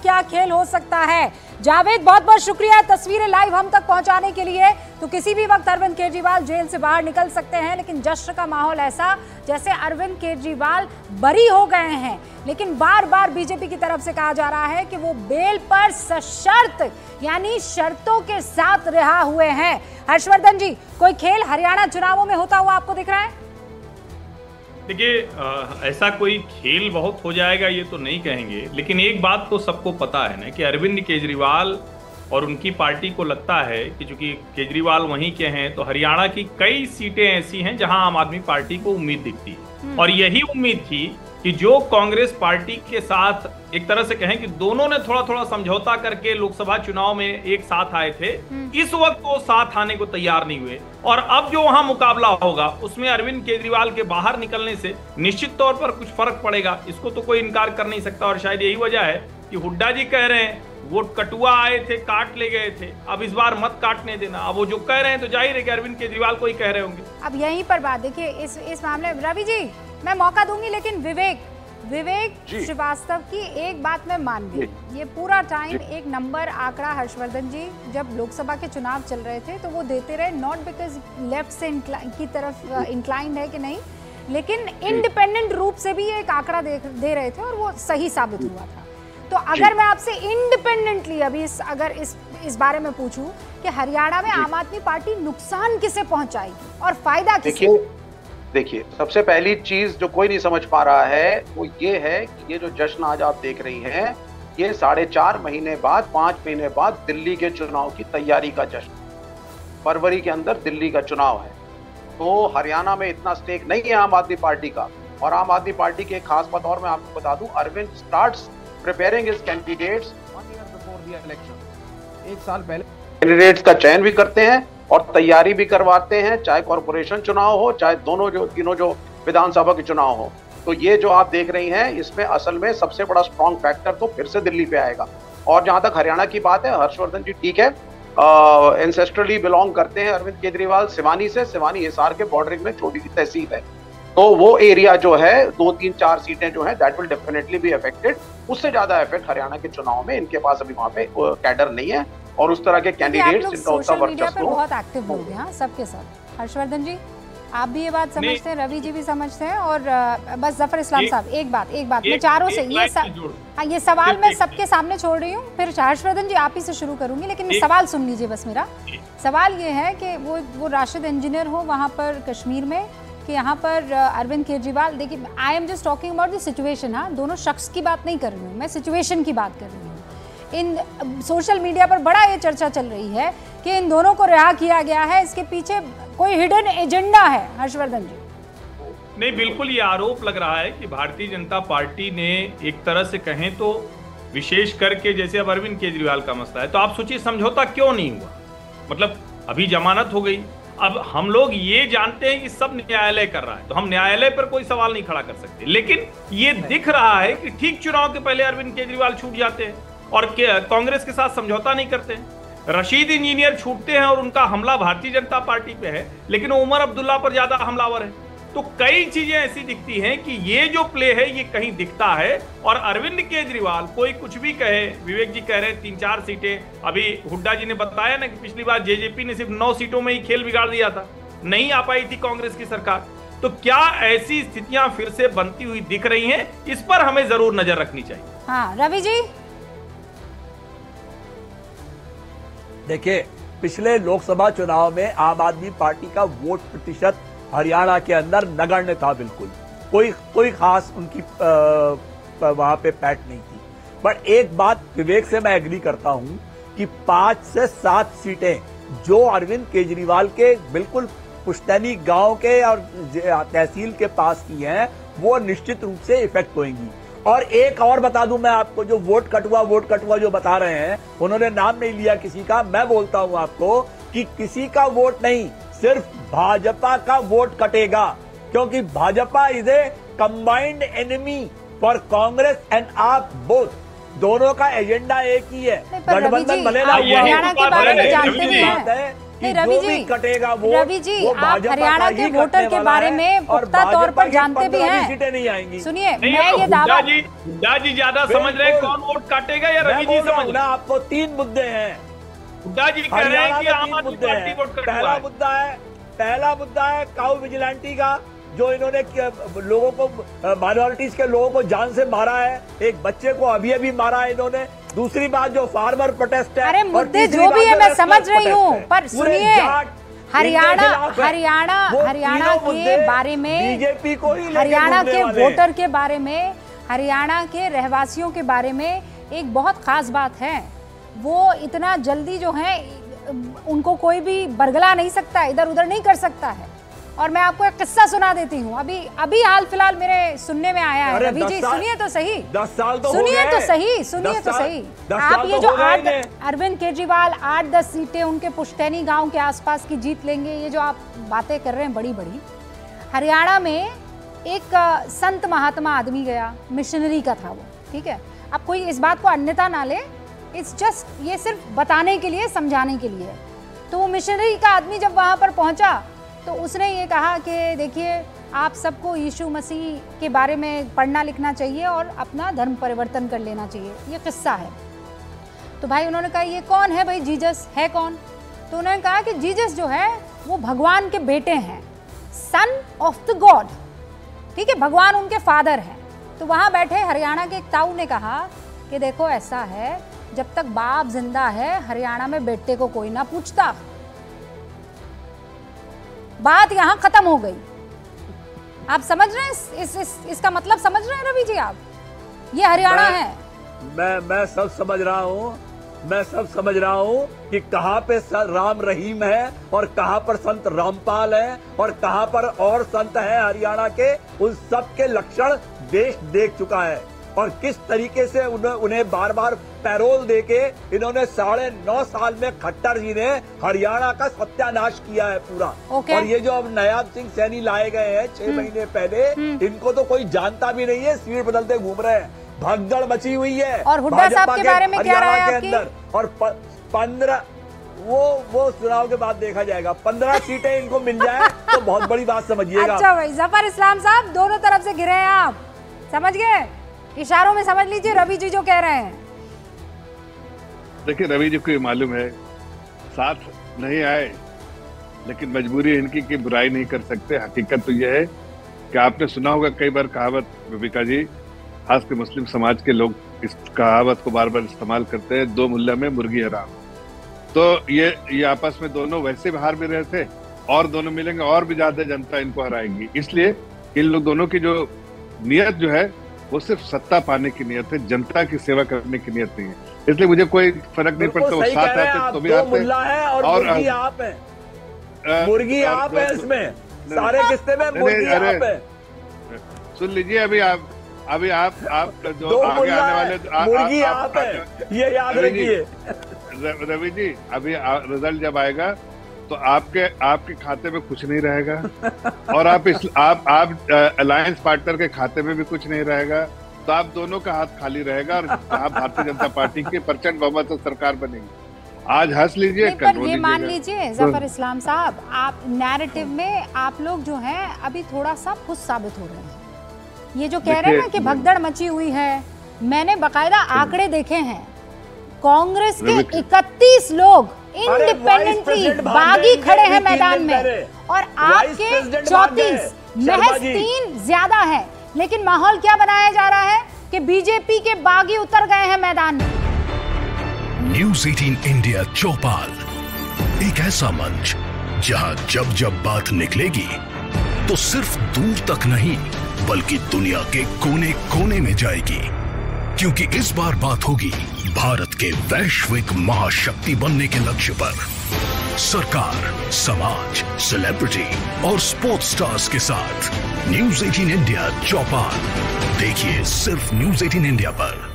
क्या खेल हो सकता है। जावेद, बहुत बहुत शुक्रिया तस्वीरें लाइव हम तक पहुंचाने के लिए। तो किसी भी वक्त अरविंद केजरीवाल जेल से बाहर निकल सकते हैं, लेकिन जश्न का माहौल ऐसा जैसे अरविंद केजरीवाल बरी हो गए हैं, लेकिन बार बार बीजेपी की तरफ से कहा जा रहा है कि वो बेल पर सशर्त यानी शर्तों के साथ रिहा हुए हैं। हर्षवर्धन जी, कोई खेल हरियाणा चुनावों में होता हुआ आपको दिख रहा है? देखिए, ऐसा कोई खेल बहुत हो जाएगा ये तो नहीं कहेंगे, लेकिन एक बात तो सबको पता है ना कि अरविंद केजरीवाल और उनकी पार्टी को लगता है कि चूंकि केजरीवाल वहीं के हैं तो हरियाणा की कई सीटें ऐसी हैं जहां आम आदमी पार्टी को उम्मीद दिखती है। और यही उम्मीद थी कि जो कांग्रेस पार्टी के साथ एक तरह से कहें कि दोनों ने थोड़ा थोड़ा समझौता करके लोकसभा चुनाव में एक साथ आए थे, इस वक्त वो साथ आने को तैयार नहीं हुए। और अब जो वहां मुकाबला होगा उसमें अरविंद केजरीवाल के बाहर निकलने से निश्चित तौर पर कुछ फर्क पड़ेगा, इसको तो कोई इनकार कर नहीं सकता। और शायद यही वजह है कि हुड्डा जी कह रहे हैं वोट कटुआ आए थे, काट ले गए थे, अब इस बार मत काटने देना। अब वो जो कह रहे हैं तो जाहिर है कि अरविंद केजरीवाल को ही कह रहे होंगे। अब यहीं पर बात देखिए, इस मामले में रवि जी मैं मौका दूंगी, लेकिन विवेक श्रीवास्तव की एक बात मैं मान गई, ये पूरा टाइम एक नंबर आंकड़ा हर्षवर्धन जी जब लोकसभा के चुनाव चल रहे थे तो वो देते रहे, नॉट बिकॉज लेफ्ट से की तरफ इंक्लाइंड है कि नहीं, लेकिन इंडिपेंडेंट रूप से भी एक आंकड़ा दे रहे थे और वो सही साबित हुआ था। तो अगर मैं आपसे इंडिपेंडेंटली अभी अगर इस बारे में पूछूं कि हरियाणा में आम आदमी पार्टी नुकसान किसे पहुंचाएगी और फायदा किसे? देखिए, सबसे पहली चीज जो कोई नहीं समझ पा रहा है वो ये है कि ये जो जश्न आज आप देख रही हैं, ये 4.5 महीने बाद 5 महीने बाद दिल्ली के चुनाव की तैयारी का जश्न। फरवरी के अंदर दिल्ली का चुनाव है, तो हरियाणा में इतना स्टेक नहीं है आम आदमी पार्टी का। और आम आदमी पार्टी के एक खास बात और मैं आपको बता दूं, Arvind starts preparing his candidates 1 year before the election। 1 साल पहले कैंडिडेट्स का चयन भी करते हैं और तैयारी भी करवाते हैं, चाहे कॉर्पोरेशन चुनाव हो, चाहे तीनों जो विधानसभा के चुनाव हो। तो ये जो आप देख रही हैं, इसमें असल में सबसे बड़ा स्ट्रॉन्ग फैक्टर तो फिर से दिल्ली पे आएगा। और जहां तक हरियाणा की बात है, हर्षवर्धन जी ठीक है, एंसेस्ट्रली बिलोंग करते हैं अरविंद केजरीवाल सिवानी से। सिवानी हिसार के बॉर्डरिंग में छोटी सी तहसील है, तो वो एरिया जो है 2, 3, 4 सीटें जो है that will definitely be affected. उससे ज्यादा इफेक्ट हरियाणा के चुनाव में इनके पास अभी वहां पे कैडर नहीं है और उस तरह के कैंडिडेट्स जिनका उतना वर्चस्व हो। बहुत एक्टिव लोग हैं सबके साथ। हर्षवर्धन जी, आप भी ये बात समझते हैं, रवि जी भी समझते हैं, और बस जफर इस्लाम साहब एक बात मैं चारों से ये सवाल मैं सबके सामने छोड़ रही हूँ, फिर हर्षवर्धन जी आप ही से शुरू करूंगी, लेकिन सवाल सुन लीजिए बस। मेरा सवाल ये है कि वो राशिद इंजीनियर हो वहाँ पर कश्मीर में, कि यहाँ पर अरविंद केजरीवाल, देखिए I am just talking about the situation, हाँ, दोनों शख्स की बात नहीं कर रही हूँ मैं, सिचुएशन की बात कर रही हूँ। इन सोशल मीडिया पर बड़ा ये चर्चा चल रही है कि इन दोनों को रिहा किया गया है, इसके पीछे कोई हिडन एजेंडा है। हर्षवर्धन जी? नहीं, बिल्कुल ये आरोप लग रहा है कि भारतीय जनता पार्टी ने एक तरह से कहें तो विशेष करके जैसे अब अरविंद केजरीवाल का मसला है, तो आप सोचिए समझौता क्यों नहीं हुआ। मतलब अभी जमानत हो गई, अब हम लोग ये जानते हैं कि सब न्यायालय कर रहा है, तो हम न्यायालय पर कोई सवाल नहीं खड़ा कर सकते, लेकिन ये दिख रहा है कि ठीक चुनाव के पहले अरविंद केजरीवाल छूट जाते हैं और कांग्रेस के साथ समझौता नहीं करते हैं। रशीद इंजीनियर छूटते हैं और उनका हमला भारतीय जनता पार्टी पे है, लेकिन उमर अब्दुल्ला पर ज्यादा हमलावर है। तो कई चीजें ऐसी दिखती हैं कि ये जो प्ले है ये कहीं दिखता है। और अरविंद केजरीवाल कोई कुछ भी कहे, विवेक जी कह रहे हैं 3-4 सीटें, अभी हुड्डा जी ने बताया ना कि पिछली बार जेजेपी ने सिर्फ 9 सीटों में ही खेल बिगाड़ दिया था, नहीं आ पाई थी कांग्रेस की सरकार। तो क्या ऐसी स्थितियां फिर से बनती हुई दिख रही हैं? इस पर हमें जरूर नजर रखनी चाहिए। हाँ, रवि जी? देखिए, पिछले लोकसभा चुनाव में आम आदमी पार्टी का वोट प्रतिशत हरियाणा के अंदर नगण्य था, बिल्कुल कोई खास उनकी वहां पे पैठ नहीं थी। बट एक बात विवेक से मैं एग्री करता हूं कि 5 से 7 सीटें जो अरविंद केजरीवाल के बिल्कुल पुश्तैनी गांव के और तहसील के पास की हैं, वो निश्चित रूप से इफेक्ट होंगी। और एक और बता दूं मैं आपको, जो वोट कटुआ जो बता रहे हैं, उन्होंने नाम नहीं लिया किसी का, मैं बोलता हूं आपको कि किसी का वोट नहीं, सिर्फ भाजपा का वोट कटेगा, क्योंकि Bhajpa is a combined enemy for Congress and आप बोथ, दोनों का एजेंडा एक ही है। गठबंधन भले ना हुआ, हरियाणा के बारे में जानते भी हैं। कि रवि जो जी, भी कटेगा वो रवि जी, आप हरियाणा के वोटर के बारे में पुख्ता तौर पर जानते भी हैं। सीटें नहीं आएंगी। सुनिए, मैं ये दावा हुड्डा जी ज्यादा समझ रहे कौन वोट काटेगा या रवि जी समझ रहे? आपको 3 मुद्दे हैं। हुड्डा जी कह रहे हैं कि आम आदमी पार्टी वोट पहला मुद्दा है काउ विजिलेंटी का, जो इन्होंने लोगों को, माइनॉरिटीज के लोगों को जान से मारा है। एक बच्चे को अभी अभी मारा है इन्होंने। दूसरी बात जो फार्मर प्रोटेस्ट है, अरे मुद्दे जो भी है मैं समझ रही हूँ, पर सुनिए, हरियाणा के बारे में, बीजेपी को ही हरियाणा के वोटर के बारे में, हरियाणा के रहवासियों के बारे में एक बहुत खास बात है। वो इतना जल्दी जो है उनको कोई भी बरगला नहीं सकता, इधर उधर नहीं कर सकता है। और मैं आपको एक किस्सा सुना देती हूँ, अभी हाल फिलहाल मेरे सुनने में आया है। रवि जी सुनिए तो सही, 10 साल तो सुनिए तो सही। आप ये जो अरविंद केजरीवाल 8-10 सीटें उनके पुश्तैनी गांव के आसपास की जीत लेंगे, ये जो आप बातें कर रहे हैं बड़ी बड़ी, हरियाणा में एक संत महात्मा आदमी गया, मिशनरी का था वो, ठीक है। अब कोई इस बात को अन्यथा ना ले, इट्स जस्ट, ये सिर्फ बताने के लिए, समझाने के लिए। तो वो मिशनरी का आदमी जब वहाँ पर पहुँचा तो उसने ये कहा कि देखिए, आप सबको यीशु मसीह के बारे में पढ़ना लिखना चाहिए और अपना धर्म परिवर्तन कर लेना चाहिए। ये किस्सा है। तो भाई उन्होंने कहा ये कौन है भाई, जीसस है कौन? तो उन्होंने कहा कि जीसस जो है वो भगवान के बेटे हैं, सन ऑफ द गॉड, ठीक है, भगवान उनके फादर हैं। तो वहाँ बैठे हरियाणा के एक ताऊ ने कहा कि देखो ऐसा है, जब तक बाप जिंदा है हरियाणा में बेटे को कोई ना पूछता। बात यहाँ खत्म हो गई। आप समझ रहे हैं इसका मतलब समझ रहे हैं रवि जी आप? ये हरियाणा है। मैं सब समझ रहा हूँ, मैं सब समझ रहा हूँ कि कहाँ पे राम रहीम है और कहाँ पर संत रामपाल है और कहाँ पर और संत है हरियाणा के। उन सब के लक्षण देश देख चुका है और किस तरीके से उन्हें बार बार पैरोल देके इन्होंने 9.5 साल में खट्टर जी ने हरियाणा का सत्यानाश किया है पूरा। और ये जो अब नायाब सिंह सैनी लाए गए हैं 6 महीने पहले, इनको तो कोई जानता भी नहीं है, सीट बदलते घूम रहे हैं, भगदड़ मची हुई है। और हुड्डा साहब के बारे में क्या राय है आपकी? और 15 वो चुनाव के बाद देखा जाएगा, 15 सीटें इनको मिल जाए तो बहुत बड़ी बात समझिएगा। अच्छा भाई, जफर इस्लाम साहब दोनों तरफ से घिरे हैं आप, समझ गए? इशारों में समझ लीजिए रवि जी जो कह रहे हैं। देखिए रवि जी को मालूम है साथ नहीं आए, लेकिन मजबूरी इनकी की बुराई नहीं कर सकते। हकीकत तो यह है कि आपने सुना होगा कई बार कहावत, विका जी, खासकर मुस्लिम समाज के लोग इस कहावत को बार बार इस्तेमाल करते हैं, 2 मुल्ला में मुर्गी हराम। तो ये आपस में दोनों वैसे भी हार भी रहे थे और दोनों मिलेंगे और भी ज्यादा जनता इनको हराएंगी। इसलिए इन लोग दोनों की जो नियत जो है वो सिर्फ सत्ता पाने की नियत है, जनता की सेवा करने की नियत नहीं है। इसलिए मुझे कोई फर्क नहीं पड़ता वो साथ आते तो भी आते और मुर्गी आप है, मुर्गी आप है, इसमें सारे किस्से में मुर्गी आप है। सुन लीजिए, अभी आप जो आगे आने वाले मुर्गी आप है, ये याद रखिए रवि जी। अभी रिजल्ट जब आएगा तो आपके खाते में कुछ नहीं रहेगा और आप अलायंस पार्टनर के खाते में भी कुछ नहीं रहेगा, तो आप दोनों का हाथ खाली रहेगा और आप भारतीय जनता पार्टी की प्रचंड बहुमत से सरकार बनेगी। आज हंस लीजिए, पर ये मान लीजिए जफर इस्लाम साहब, आप नैरेटिव में आप लोग जो हैं अभी थोड़ा सा खुद साबित हो रहे हैं। ये जो कह रहे हैं ना कि भगदड़ मची हुई है, मैंने बकायदा आंकड़े देखे हैं। कांग्रेस के 31 लोग इंडिपेंडेंटली बागी खड़े हैं मैदान में और आपके 34, महज 3 ज्यादा है। लेकिन माहौल क्या बनाया जा रहा है कि बीजेपी के बागी उतर गए हैं मैदान में। न्यूज़ 18 इंडिया चौपाल, एक ऐसा मंच जहां जब जब बात निकलेगी तो सिर्फ दूर तक नहीं बल्कि दुनिया के कोने कोने में जाएगी, क्योंकि इस बार बात होगी भारत के वैश्विक महाशक्ति बनने के लक्ष्य पर। सरकार, समाज, सेलिब्रिटी और स्पोर्ट्स स्टार्स के साथ न्यूज़ 18 इंडिया चौपाल देखिए सिर्फ न्यूज़ 18 इंडिया पर।